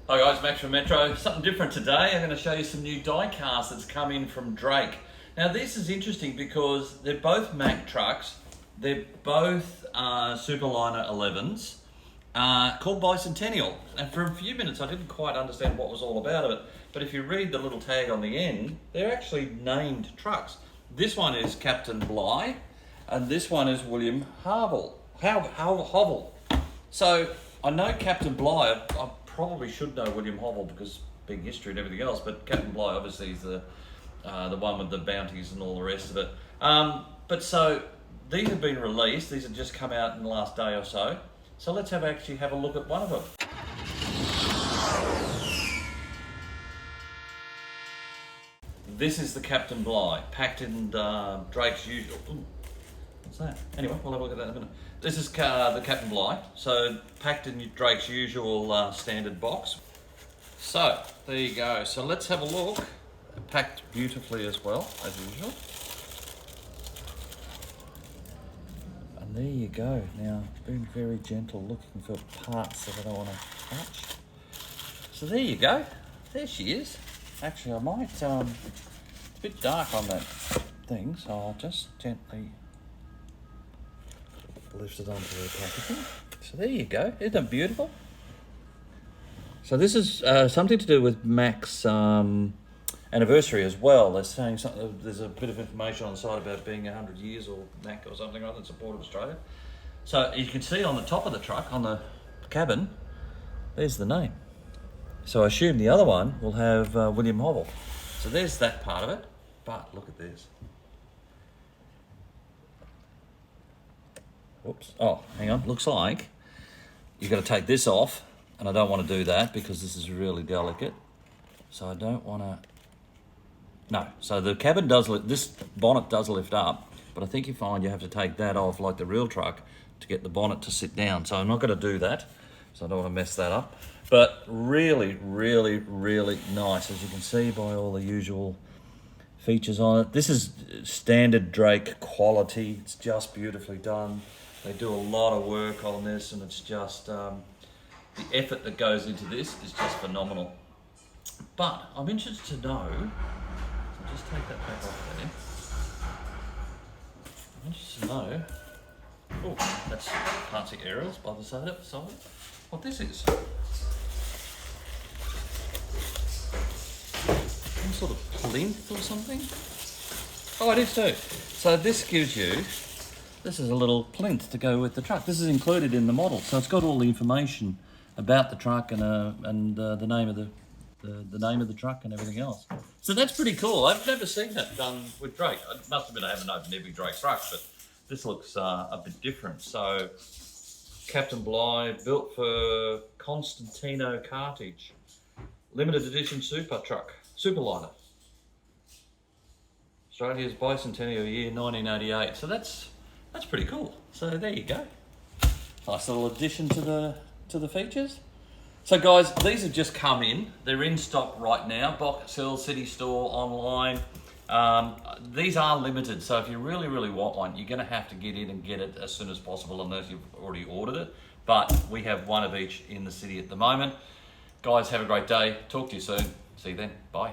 Hi guys, Max from Metro. Something different today. I'm going to show you some new die-cast that's come in from Drake. Now this is interesting because they're both Mack trucks. They're both Superliner 11s called Bicentennial. And for a few minutes I didn't quite understand what was all about it. But if you read the little tag on the end, they're actually named trucks. This one is Captain Bligh and this one is William Hobble. So I know Captain Bligh. I probably should know William Hobble because big history and everything else, but Captain Bligh obviously is the one with the bounties and all the rest of it. But so these have been released. These have just come out in the last day or so. So let's actually have a look at one of them. This is the Captain Bligh, packed in Drake's usual. Ooh, what's that? Anyway, we'll have a look at that in a minute. This is the Captain Bligh, so packed in Drake's usual standard box. So, there you go. So let's have a look. Packed beautifully as well, as usual. And there you go. Now, being very gentle, looking for parts that I don't want to touch. So there you go. There she is. Actually, I might, it's a bit dark on that thing, so I'll just gently lift it onto the packaging. So there you go. Isn't that beautiful? So this is something to do with Mack's anniversary as well. They're saying something. There's a bit of information on the side about being 100 years or Mack or something like that in support of Australia. So you can see on the top of the truck, on the cabin, there's the name. So I assume the other one will have William Hobble. So there's that part of it. But look at this. Whoops. Oh, hang on. Looks like you've got to take this off, and I don't want to do that because this is really delicate. So I don't want to. No. So the cabin does lift. This bonnet does lift up, but I think you find you have to take that off like the real truck to get the bonnet to sit down. So I'm not going to do that. So I don't want to mess that up. But really, really, really nice, as you can see by all the usual features on it. This is standard Drake quality. It's just beautifully done. They do a lot of work on this, and it's just the effort that goes into this is just phenomenal. But I'm interested to know, so just take that back off there. I'm interested to know, oh, that's fancy aerials by the side, what this is. Some sort of plinth or something? Oh, it is too. So this gives you, this is a little plinth to go with the truck. This is included in the model, so it's got all the information about the truck and the name of the name of the truck and everything else. So that's pretty cool. I've never seen that done with Drake. I must admit I haven't opened every Drake truck, but this looks a bit different. So Captain Bligh, built for Constantino Cartage, limited edition Superliner. Australia's bicentennial year 1988. So that's pretty cool. So there you go. Nice little addition to the features. So guys, these have just come in. They're in stock right now. Box Hill, City Store, online. These are limited, so if you really, really want one, you're gonna have to get in and get it as soon as possible unless you've already ordered it. But we have one of each in the city at the moment. Guys, have a great day. Talk to you soon. See you then. Bye.